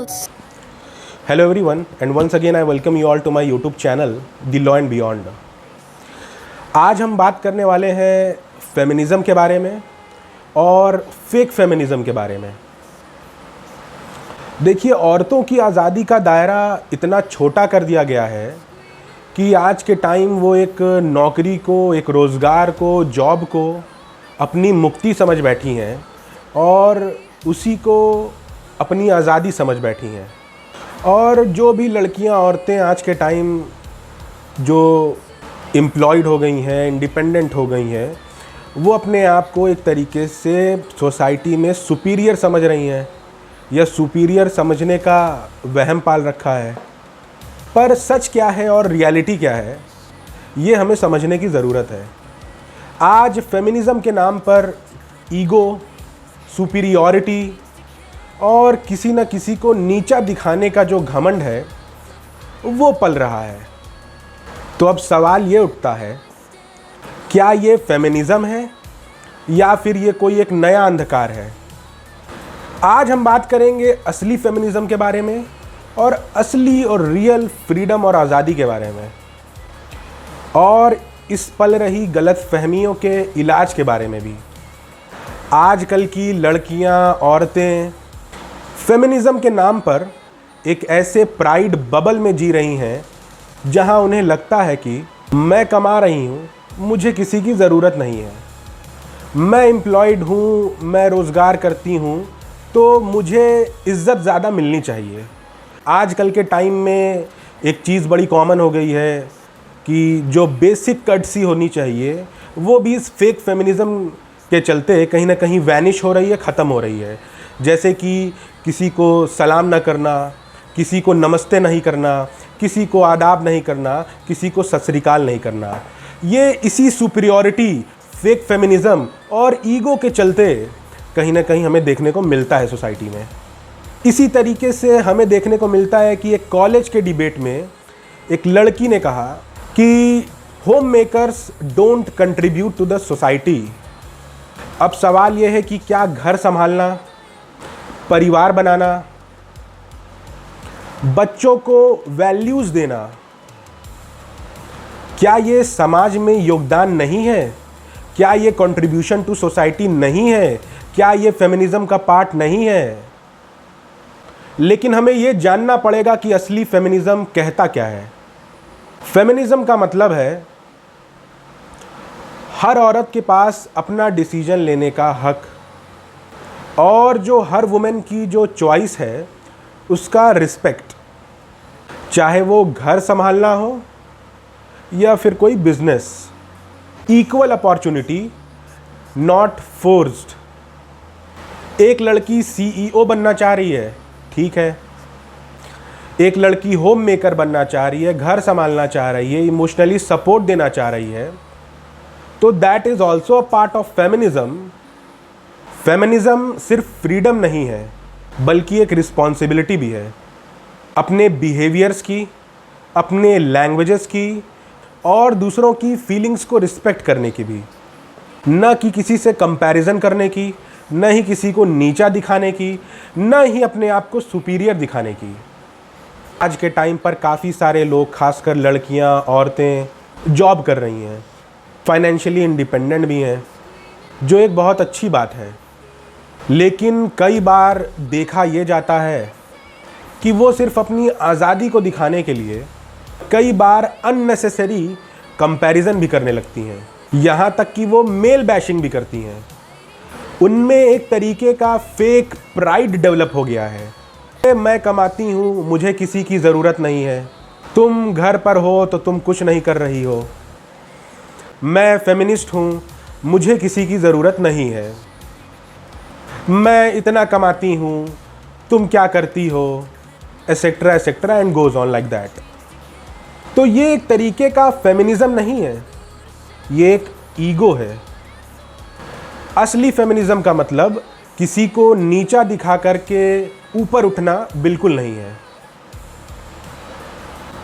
Notes. Hello everyone, and once again I welcome you all to my YouTube channel The Law and Beyond. आज हम बात करने वाले हैं फेमिनिज़म के बारे में और फेक फेमिनिज़म के बारे में। देखिए, औरतों की आज़ादी का दायरा इतना छोटा कर दिया गया है कि आज के टाइम वो एक नौकरी को, एक रोज़गार को, जॉब को अपनी मुक्ति समझ बैठी हैं और उसी को अपनी आज़ादी समझ बैठी हैं। और जो भी लड़कियां, औरतें आज के टाइम जो एम्प्लॉयड हो गई हैं, इंडिपेंडेंट हो गई हैं, वो अपने आप को एक तरीके से सोसाइटी में सुपीरियर समझ रही हैं या सुपीरियर समझने का वहम पाल रखा है। पर सच क्या है और रियलिटी क्या है, ये हमें समझने की ज़रूरत है। आज फेमिनिज़म के नाम पर ईगो, सुपीरियॉरिटी और किसी न किसी को नीचा दिखाने का जो घमंड है वो पल रहा है। तो अब सवाल ये उठता है, क्या ये फेमिनिज़म है या फिर ये कोई एक नया अंधकार है? आज हम बात करेंगे असली फेमिनिज़म के बारे में और असली और रियल फ्रीडम और आज़ादी के बारे में, और इस पल रही गलत फहमियों के इलाज के बारे में भी। आजकल की लड़कियां, औरतें फेमिनिज़म के नाम पर एक ऐसे प्राइड बबल में जी रही हैं जहां उन्हें लगता है कि मैं कमा रही हूं, मुझे किसी की ज़रूरत नहीं है, मैं एम्प्लॉयड हूं, मैं रोज़गार करती हूं, तो मुझे इज़्ज़त ज़्यादा मिलनी चाहिए। आजकल के टाइम में एक चीज़ बड़ी कॉमन हो गई है कि जो बेसिक कर्टसी होनी चाहिए वो भी इस फेक फेमिनिज़म के चलते कहीं ना कहीं वैनिश हो रही है, ख़त्म हो रही है। जैसे कि किसी को सलाम न करना, किसी को नमस्ते नहीं करना, किसी को आदाब नहीं करना, किसी को सत श्री अकाल नहीं करना। ये इसी सुपीरियॉरिटी, फेक फेमिनिज़म और ईगो के चलते कहीं ना कहीं हमें देखने को मिलता है सोसाइटी में। इसी तरीके से हमें देखने को मिलता है कि एक कॉलेज के डिबेट में एक लड़की ने कहा कि home makers don't contribute to the society. अब सवाल यह है कि क्या घर संभालना, परिवार बनाना, बच्चों को वैल्यूज़ देना, क्या ये समाज में योगदान नहीं है? क्या ये कंट्रीब्यूशन टू सोसाइटी नहीं है? क्या ये फेमिनिज़म का पार्ट नहीं है? लेकिन हमें ये जानना पड़ेगा कि असली फेमिनिज़म कहता क्या है। फेमिनिज़म का मतलब है हर औरत के पास अपना डिसीजन लेने का हक, और जो हर वुमेन की जो चॉइस है उसका रिस्पेक्ट, चाहे वो घर संभालना हो या फिर कोई business. Equal opportunity, not forced. एक लड़की सीईओ बनना चाह रही है, ठीक है। एक लड़की होम मेकर बनना चाह रही है, घर संभालना चाह रही है, इमोशनली सपोर्ट देना चाह रही है, तो that is also a part of feminism. Feminism सिर्फ फ्रीडम नहीं है बल्कि एक रिस्पॉन्सिबिलिटी भी है, अपने बिहेवियर्स की, अपने लैंग्वेजेस की और दूसरों की फीलिंग्स को रिस्पेक्ट करने की भी। न कि किसी से कंपैरिजन करने की, न ही किसी को नीचा दिखाने की, न ही अपने आप को सुपीरियर दिखाने की। आज के टाइम पर काफ़ी सारे लोग, खासकर लड़कियां, औरतें जॉब कर रही हैं, फाइनेंशियली इंडिपेंडेंट भी हैं, जो एक बहुत अच्छी बात है। लेकिन कई बार देखा ये जाता है कि वो सिर्फ अपनी आज़ादी को दिखाने के लिए कई बार अननेसेसरी कंपैरिजन भी करने लगती हैं, यहाँ तक कि वो मेल बैशिंग भी करती हैं। उनमें एक तरीके का फेक प्राइड डेवलप हो गया है। मैं कमाती हूँ, मुझे किसी की ज़रूरत नहीं है, तुम घर पर हो तो तुम कुछ नहीं कर रही हो, मैं फेमिनिस्ट हूँ, मुझे किसी की ज़रूरत नहीं है, मैं इतना कमाती हूँ, तुम क्या करती हो, etcetera etcetera and goes on like that. तो ये एक तरीके का फेमिनिज़म नहीं है, ये एक ईगो है। असली फेमिनिज़म का मतलब किसी को नीचा दिखा करके ऊपर उठना बिल्कुल नहीं है।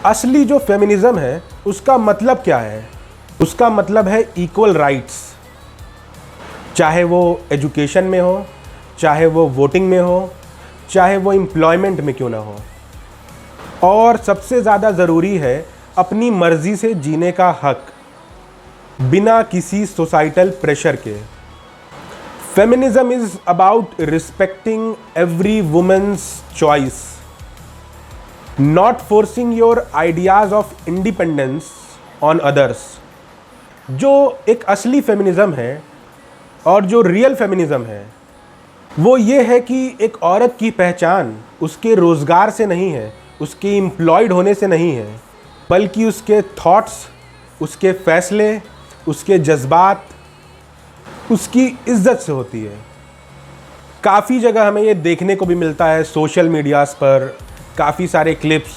असली जो फेमिनिज़म है उसका मतलब क्या है? उसका मतलब है इक्वल राइट्स, चाहे वो एजुकेशन में हो, चाहे वो वोटिंग में हो, चाहे वो एम्प्लॉयमेंट में क्यों ना हो। और सबसे ज़्यादा ज़रूरी है अपनी मर्ज़ी से जीने का हक, बिना किसी सोसाइटल प्रेशर के। Feminism is about respecting every women's choice, not forcing your ideas of independence on others. जो एक असली फेमिनिज़म है और जो रियल फेमिनिज़म है वो ये है कि एक औरत की पहचान उसके रोज़गार से नहीं है, उसके एम्प्लॉयड होने से नहीं है, बल्कि उसके थॉट्स, उसके फ़ैसले, उसके जज्बात, उसकी इज़्ज़त से होती है। काफ़ी जगह हमें ये देखने को भी मिलता है, सोशल मीडियाज़ पर काफ़ी सारे क्लिप्स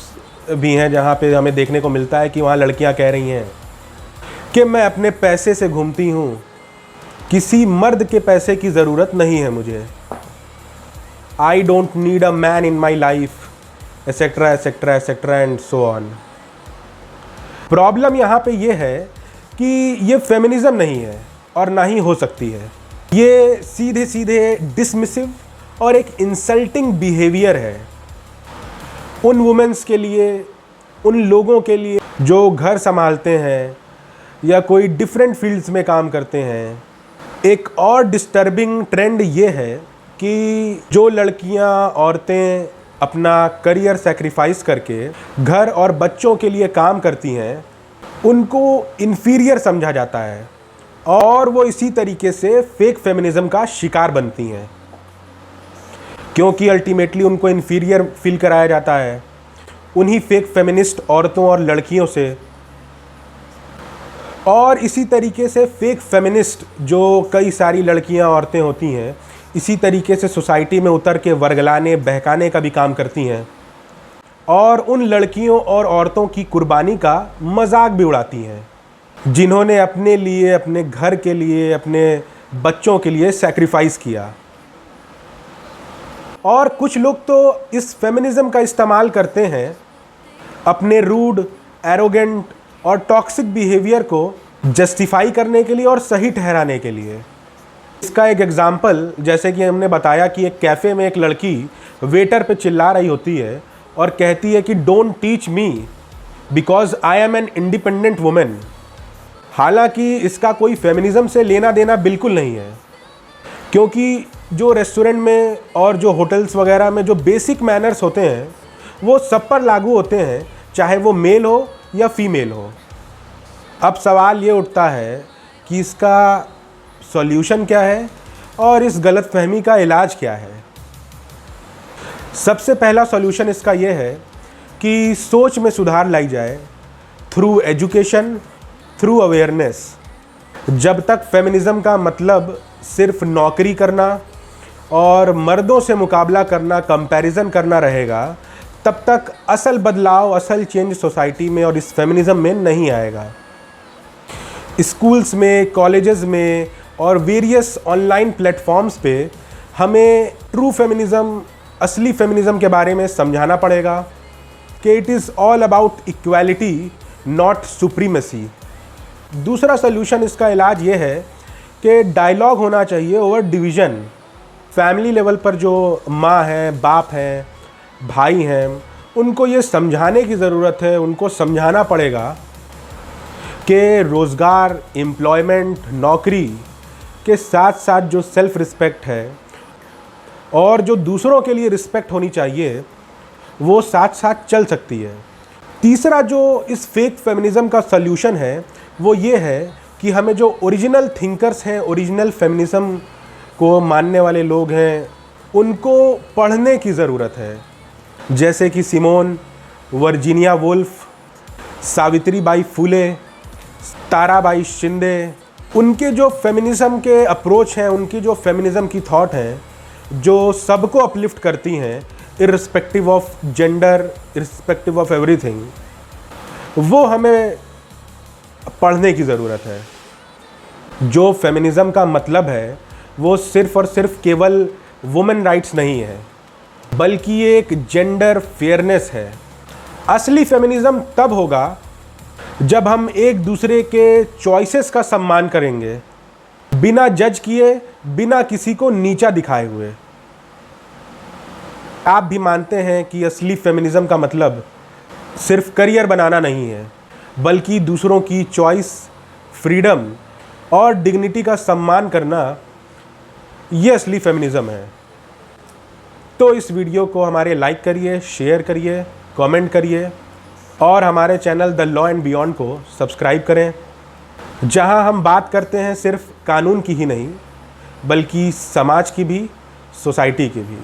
भी हैं जहाँ पे हमें देखने को मिलता है कि वहाँ लड़कियाँ कह रही हैं कि मैं अपने पैसे से घूमती हूँ, किसी मर्द के पैसे की ज़रूरत नहीं है मुझे, I don't need a man in my life, etcetera etcetera etcetera and so on. Problem यहाँ पे ये है कि ये फेमिनिज़म नहीं है और ना ही हो सकती है। ये सीधे सीधे डिसमिसिव और एक इंसल्टिंग बिहेवियर है उन वुमेन्स के लिए, उन लोगों के लिए जो घर संभालते हैं या कोई डिफरेंट फील्ड्स में काम करते हैं। एक और डिस्टर्बिंग ट्रेंड ये है कि जो लड़कियां, औरतें अपना करियर सैक्रिफाइस करके घर और बच्चों के लिए काम करती हैं, उनको इन्फीरियर समझा जाता है और वो इसी तरीके से फेक फेमिनिज़म का शिकार बनती हैं, क्योंकि अल्टीमेटली उनको इन्फीरियर फील कराया जाता है उन्हीं फेक फेमिनिस्ट औरतों और लड़कियों से। और इसी तरीके से फेक फेमिनिस्ट जो कई सारी लड़कियां, औरतें होती हैं, इसी तरीके से सोसाइटी में उतर के वर्गलाने, बहकाने का भी काम करती हैं और उन लड़कियों और औरतों की कुर्बानी का मजाक भी उड़ाती हैं जिन्होंने अपने लिए, अपने घर के लिए, अपने बच्चों के लिए सैक्रिफाइस किया। और कुछ लोग तो इस फेमिनिज़म का इस्तेमाल करते हैं अपने रूड, एरोगेंट और टॉक्सिक बिहेवियर को जस्टिफाई करने के लिए और सही ठहराने के लिए। इसका एक एग्जाम्पल, जैसे कि हमने बताया कि एक कैफ़े में एक लड़की वेटर पे चिल्ला रही होती है और कहती है कि don't teach me because I am an independent women. हालांकि इसका कोई फेमिनिज़म से लेना देना बिल्कुल नहीं है, क्योंकि जो रेस्टोरेंट में और जो होटल्स वगैरह में जो बेसिक मैनर्स होते हैं वो सब पर लागू होते हैं, चाहे वो मेल हो या फीमेल हो। अब सवाल ये उठता है कि इसका सॉल्यूशन क्या है और इस गलतफहमी का इलाज क्या है। सबसे पहला सॉल्यूशन इसका ये है कि सोच में सुधार लाई जाए थ्रू एजुकेशन, थ्रू अवेयरनेस। जब तक फेमिनिज़म का मतलब सिर्फ नौकरी करना और मर्दों से मुकाबला करना, कंपैरिजन करना रहेगा, तब तक असल बदलाव, असल चेंज सोसाइटी में और इस फेमिनिज़म में नहीं आएगा। स्कूल्स में, कॉलेजेस में और वेरियस ऑनलाइन प्लेटफॉर्म्स पे हमें ट्रू फेमिनिज़म, असली फेमिनिज़म के बारे में समझाना पड़ेगा कि it is all about equality, not supremacy. दूसरा सल्यूशन, इसका इलाज ये है कि डायलॉग होना चाहिए ओवर डिवीज़न। फैमिली लेवल पर जो माँ हैं, बाप हैं, भाई हैं, उनको ये समझाने की ज़रूरत है, उनको समझाना पड़ेगा कि रोज़गार, एम्प्लॉयमेंट, नौकरी के साथ साथ जो सेल्फ़ रिस्पेक्ट है और जो दूसरों के लिए रिस्पेक्ट होनी चाहिए, वो साथ साथ चल सकती है। तीसरा जो इस फेक फेमिनिज़म का सल्यूशन है वो ये है कि हमें जो ओरिजिनल थिंकर्स हैं, ओरिजिनल फेमिनिज़म को मानने वाले लोग हैं, उनको पढ़ने की ज़रूरत है। जैसे कि Simone, Virginia Woolf, Savitribai Phule, Tarabai Shinde. उनके जो फेमिनिज़म के अप्रोच हैं, उनकी जो फेमिनिज़म की थॉट हैं, जो सबको अपलिफ्ट करती हैं irrespective of gender, irrespective of everything, वो हमें पढ़ने की ज़रूरत है। जो फेमिनिज़म का मतलब है वो सिर्फ़ और सिर्फ केवल वुमेन राइट्स नहीं है, बल्कि ये एक जेंडर फेयरनेस है। असली फेमिनिज़म तब होगा जब हम एक दूसरे के चॉइसेस का सम्मान करेंगे, बिना जज किए, बिना किसी को नीचा दिखाए हुए। आप भी मानते हैं कि असली फेमिनिज़म का मतलब सिर्फ करियर बनाना नहीं है, बल्कि दूसरों की चॉइस, फ्रीडम और डिग्निटी का सम्मान करना, ये असली फेमिनिज़म है। तो इस वीडियो को हमारे लाइक करिए, शेयर करिए, कमेंट करिए और हमारे channel the law and beyond को सब्सक्राइब करें, जहां हम बात करते हैं सिर्फ कानून की ही नहीं, बल्कि समाज की भी, सोसाइटी की भी।